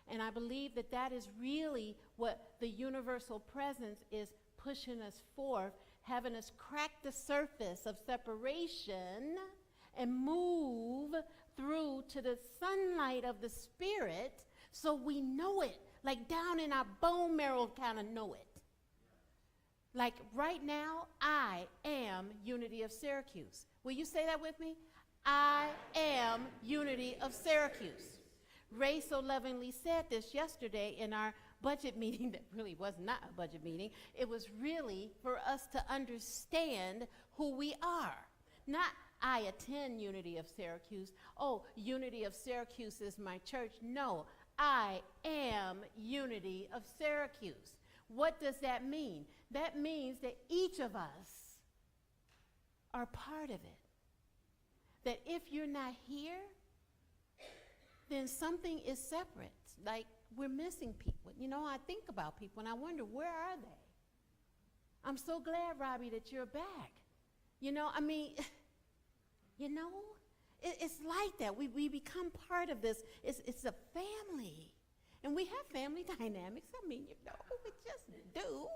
And I believe that that is really what the universal presence is pushing us forth, having us crack the surface of separation and move through to the sunlight of the Spirit, so we know it, like down in our bone marrow kind of know it. Like right now, I am Unity of Syracuse. Will you say that with me? I am Unity of Syracuse. Ray so lovingly said this yesterday in our budget meeting that really was not a budget meeting. It was really for us to understand who we are. Not I attend Unity of Syracuse. Oh, Unity of Syracuse is my church. No, I am Unity of Syracuse. What does that mean? That means that each of us are part of it. That if you're not here, then something is separate. Like we're missing people. You know, I think about people and I wonder, where are they? I'm so glad, Robbie, that you're back. You know, I mean, you know, it's like that. We become part of this. It's a family. And we have family dynamics. I mean, you know, we just do.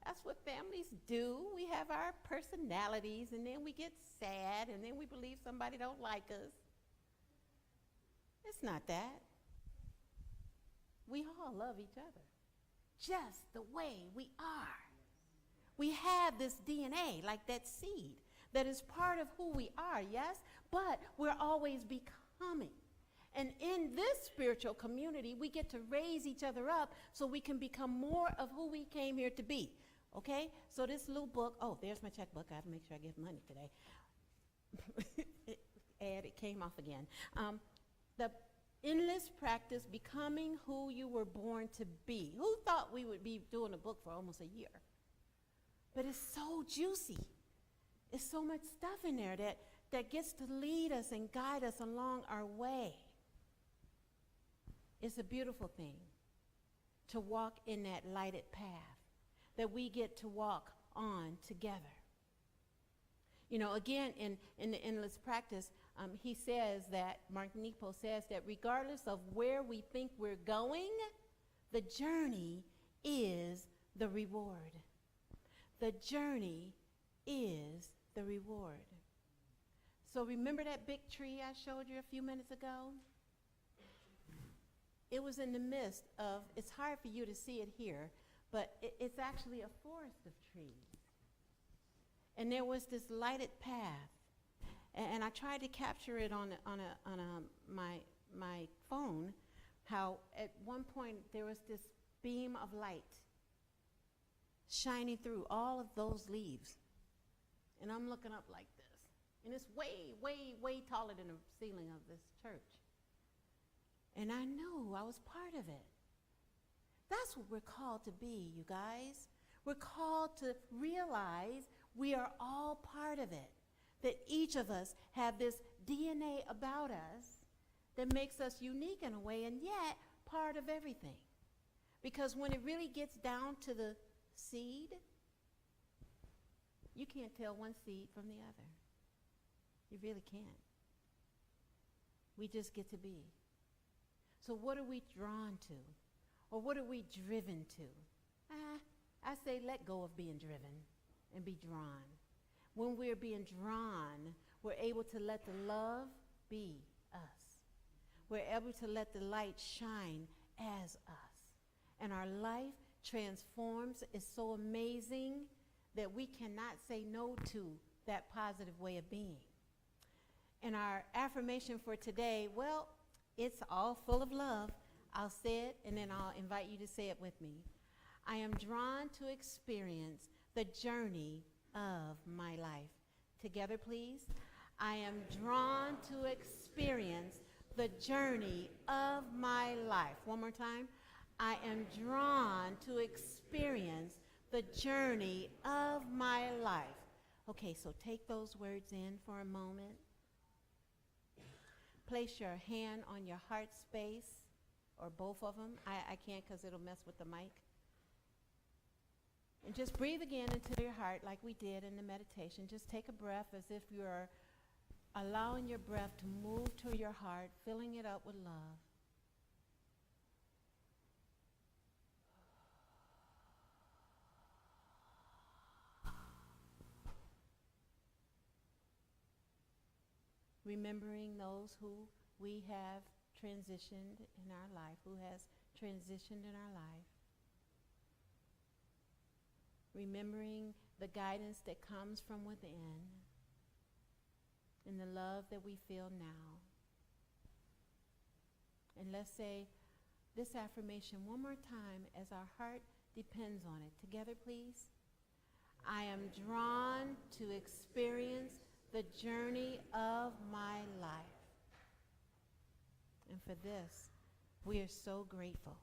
That's what families do. We have our personalities, and then we get sad, and then we believe somebody don't like us. It's not that. We all love each other, just the way we are. We have this DNA, like that seed, that is part of who we are, yes? But we're always becoming. And in this spiritual community, we get to raise each other up so we can become more of who we came here to be, okay? So this little book, oh, there's my checkbook. I have to make sure I give money today. It came off again. The Endless Practice, Becoming Who You Were Born to Be. Who thought we would be doing a book for almost a year? But it's so juicy. It's so much stuff in there that gets to lead us and guide us along our way. It's a beautiful thing to walk in that lighted path that we get to walk on together. You know, again, in the Endless Practice, he says that, Mark Nepo says that regardless of where we think we're going, the journey is the reward. The journey is the reward. So remember that big tree I showed you a few minutes ago? It was in the midst of, it's hard for you to see it here, but it's actually a forest of trees. And there was this lighted path. And I tried to capture it on my phone, how at one point there was this beam of light shining through all of those leaves. And I'm looking up like this. And it's way, way, way taller than the ceiling of this church. And I knew I was part of it. That's what we're called to be, you guys. We're called to realize we are all part of it. That each of us have this DNA about us that makes us unique in a way, and yet part of everything. Because when it really gets down to the seed, you can't tell one seed from the other. You really can't. We just get to be. So what are we drawn to? Or what are we driven to? I say let go of being driven and be drawn. When we're being drawn, we're able to let the love be us. We're able to let the light shine as us. And our life transforms. It's so amazing that we cannot say no to that positive way of being. And our affirmation for today, well, it's all full of love. I'll say it, and then I'll invite you to say it with me. I am drawn to experience the journey of my life. Together, please. I am drawn to experience the journey of my life. One more time. I am drawn to experience the journey of my life. Okay, so take those words in for a moment. Place your hand on your heart space, or both of them. I can't because it'll mess with the mic. And just breathe again into your heart like we did in the meditation. Just take a breath as if you're allowing your breath to move to your heart, filling it up with love. Remembering those who we have transitioned in our life, who has transitioned in our life. Remembering the guidance that comes from within and the love that we feel now. And let's say this affirmation one more time as our heart depends on it. Together, please. I am drawn to experience the journey of my life. And for this, we are so grateful,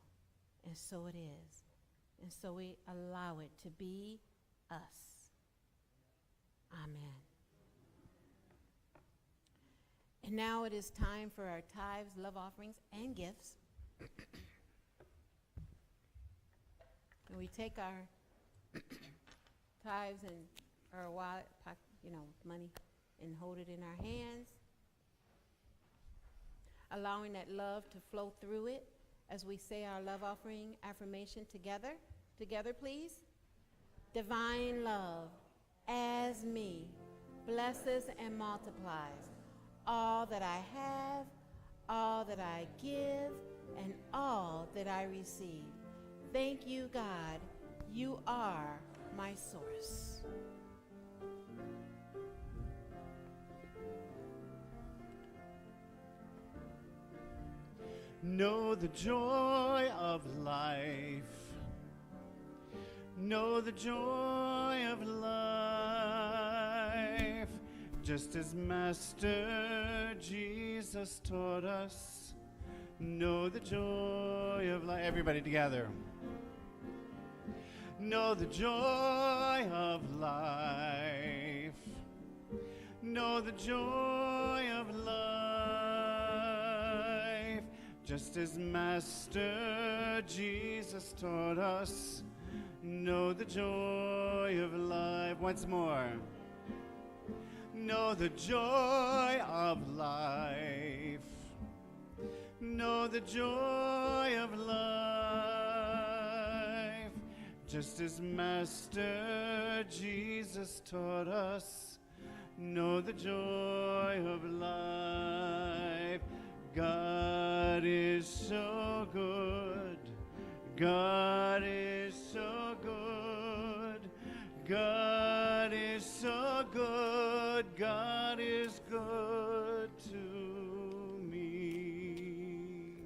and so it is. And so we allow it to be us. Amen. And now it is time for our tithes, love offerings, and gifts. And we take our tithes and our wallet, money, and hold it in our hands, allowing that love to flow through it as we say our love offering affirmation together. Together, please. divine love, as me, blesses and multiplies all that I have, all that I give, and all that I receive. Thank you, God. You are my source. Know the joy of life. Know the joy of life. Just as Master Jesus taught us. Know the joy of life. Everybody together. Know the joy of life. Know the joy of life. Just as Master Jesus taught us. Know the joy of life. Once more. Know the joy of life. Know the joy of life. Just as Master Jesus taught us. Know the joy of life. God is so good. God is so good. God is so good. God is good to me.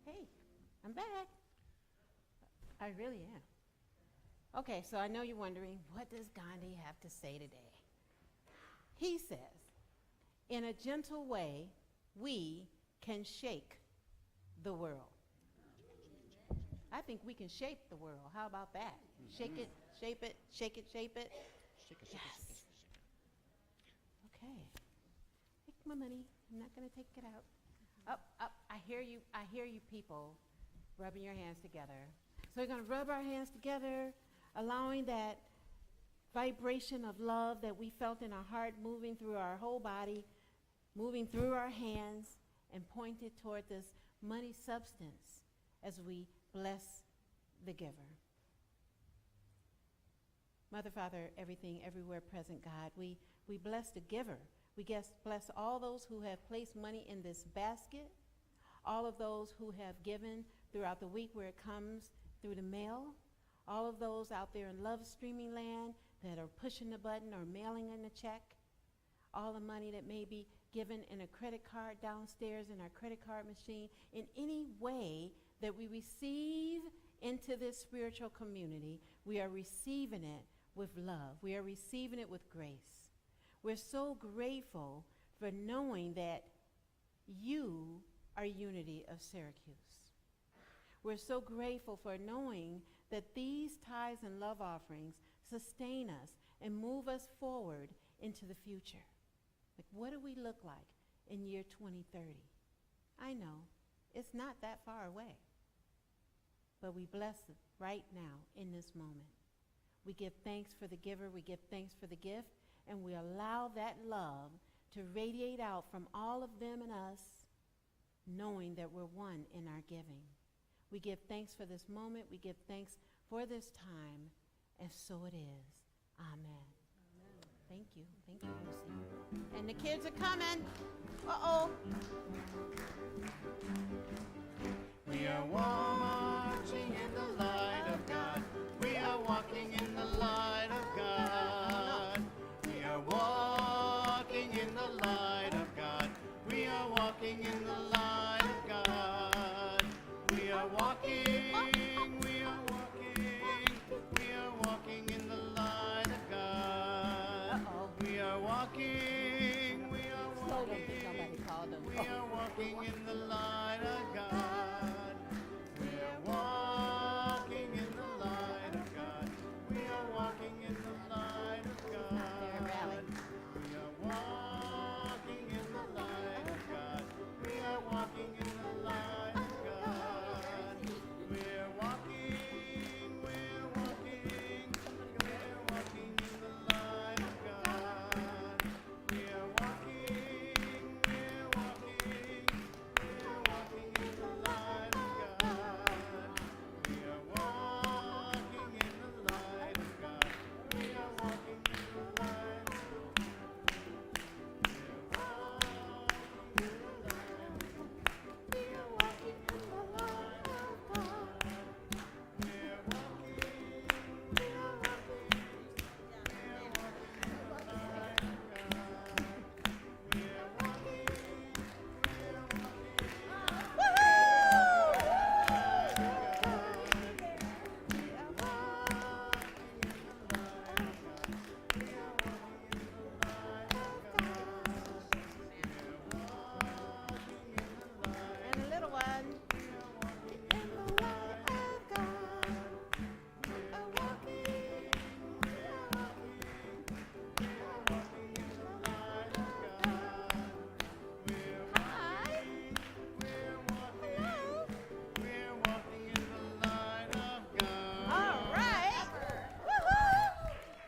Hey, I'm back. I really am. Okay, so I know you're wondering, what does Gandhi have to say today? He says, in a gentle way, we can shake the world. I think we can shape the world. How about that? Shake it, shape it, shake it, shape it. Shake it, shake it, Yes. shake it, shake it. Okay. Take my money. I'm not going to take it out. Up, up. I hear you people rubbing your hands together. So we're going to rub our hands together, allowing that vibration of love that we felt in our heart moving through our whole body, moving through our hands, and pointed toward this money substance as we bless the giver. Mother, Father, everything, everywhere present, God, we bless the giver. We bless all those who have placed money in this basket, all of those who have given throughout the week where it comes through the mail, all of those out there in love streaming land that are pushing the button or mailing in a check, all the money that may be given in a credit card downstairs in our credit card machine, in any way that we receive into this spiritual community, we are receiving it with love. We are receiving it with grace. We're so grateful for knowing that you are Unity of Syracuse. We're so grateful for knowing that these tithes and love offerings sustain us and move us forward into the future. Like, what do we look like in year 2030? I know, it's not that far away. But we bless it right now in this moment. We give thanks for the giver, we give thanks for the gift, and we allow that love to radiate out from all of them and us, knowing that we're one in our giving. We give thanks for this moment, we give thanks for this time, and so it is. Amen. Thank you, Lucy. And the kids are coming. Uh-oh. We are marching in the light of God. We are walking in the light of God. We are walking in the light of God. We are walking in the light of God. We are walking, we are walking, we are walking in the light of God. We are walking, we are walking, we are walking in the light of God. We are walking in the light of God. We are walking in the light of God. We are walking in the light of God. We are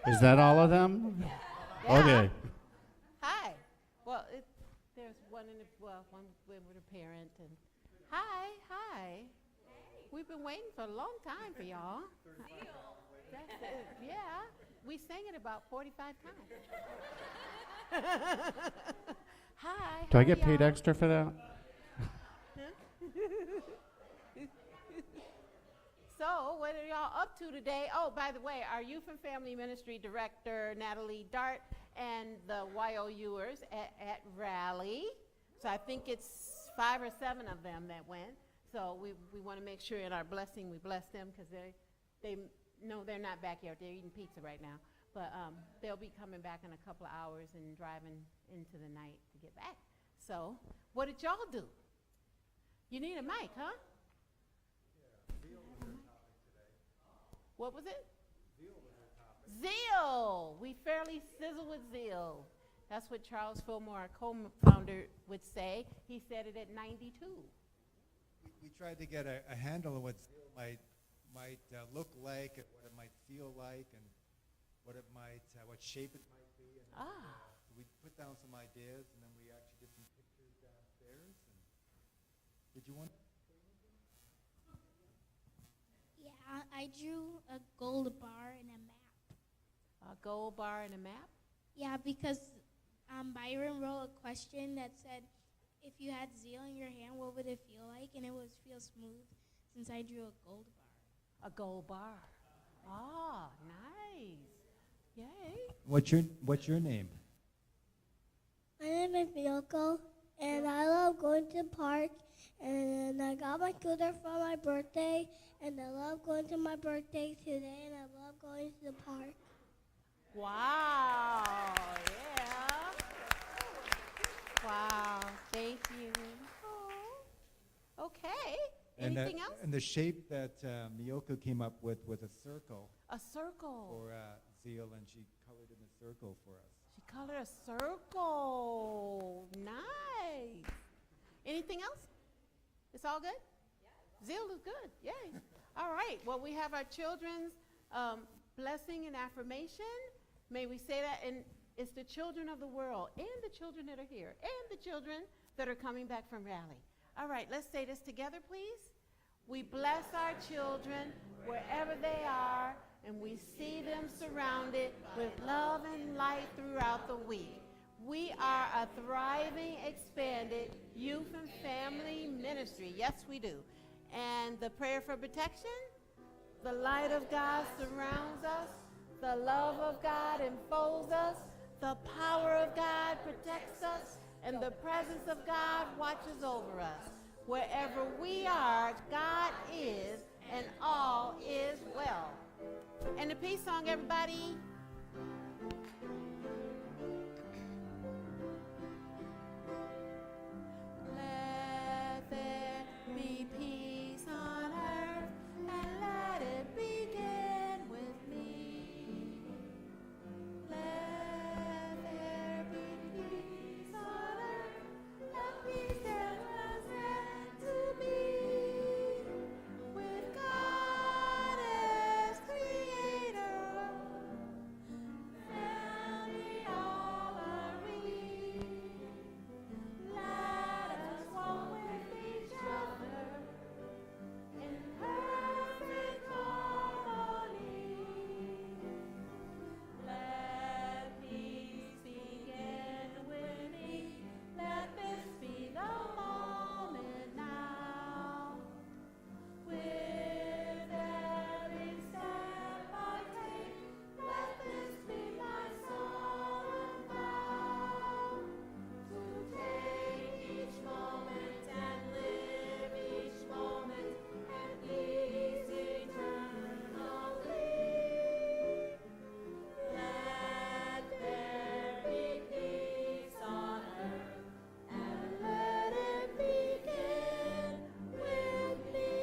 Is that all of them? Yeah. Okay. Hi. Well, there's one one with a parent. And hi. We've been waiting for a long time for y'all. That's it. Yeah. We sang it about 45 times. Hi. Do how I get are paid y'all? extra for that? So, what are y'all up to today? Oh, by the way, our Youth and Family Ministry Director, Natalie Dart, and the YOUers at Rally. So I think it's 5 or 7 of them that went. So we want to make sure in our blessing we bless them because they know they're not back here. They're eating pizza right now. But they'll be coming back in a couple of hours and driving into the night to get back. So what did y'all do? You need a mic, huh? What was it? Zeal. We fairly sizzle with zeal. That's what Charles Fillmore, our co-founder, would say. He said it at 92. We tried to get a handle on what zeal might look like, and what it might feel like, and what shape it might be. And, we put down some ideas, and then we actually did some pictures downstairs. And did you want? Yeah, I drew a gold bar and a map. A gold bar and a map? Yeah, because Byron wrote a question that said, if you had zeal in your hand, what would it feel like? And it would feel smooth since I drew a gold bar. A gold bar. Ah, nice. Yay. What's your name? My name is Miyoko, and I love going to the park, and I got my scooter for my birthday, and I love going to my birthday today, and I love going to the park. Wow. Yeah. Wow. Thank you. Oh. Okay. Anything else? And the shape that Miyoko came up with was a circle A circle. for zeal, and she colored in a circle for us. She colored a circle. Nice. Anything else? It's all good? Yeah. Zeal is good. Yay. All right. Well, we have our children's blessing and affirmation. May we say that? And it's the children of the world and the children that are here and the children that are coming back from Rally. All right. Let's say this together, please. We bless our children wherever they are, and we see them surrounded with love and light throughout the week. We are a thriving, expanded youth and family ministry. Yes, we do. And the prayer for protection, the light of God surrounds us, the love of God enfolds us, the power of God protects us, and the presence of God watches over us. Wherever we are, God is, and all is well. And the peace song, everybody. Let there be peace on earth, and let it begin with me. Let there be peace on earth, and peace that was meant to be. With God as creator, family all are we. Let us walk with each other in perfect harmony. Let peace begin with me. Let this be the moment now. With every step I take, let this be my solemn vow. To take each moment and live each moment and please eternally. Let there be peace on earth, and let it begin with me.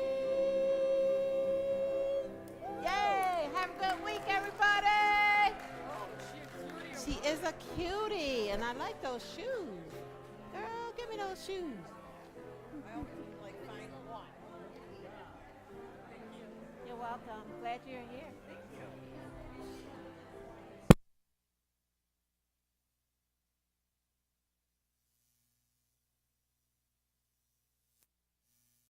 Yay! Have a good week, everybody! She is a cutie, and I like those shoes. Girl, give me those shoes. You're welcome. Glad you're here.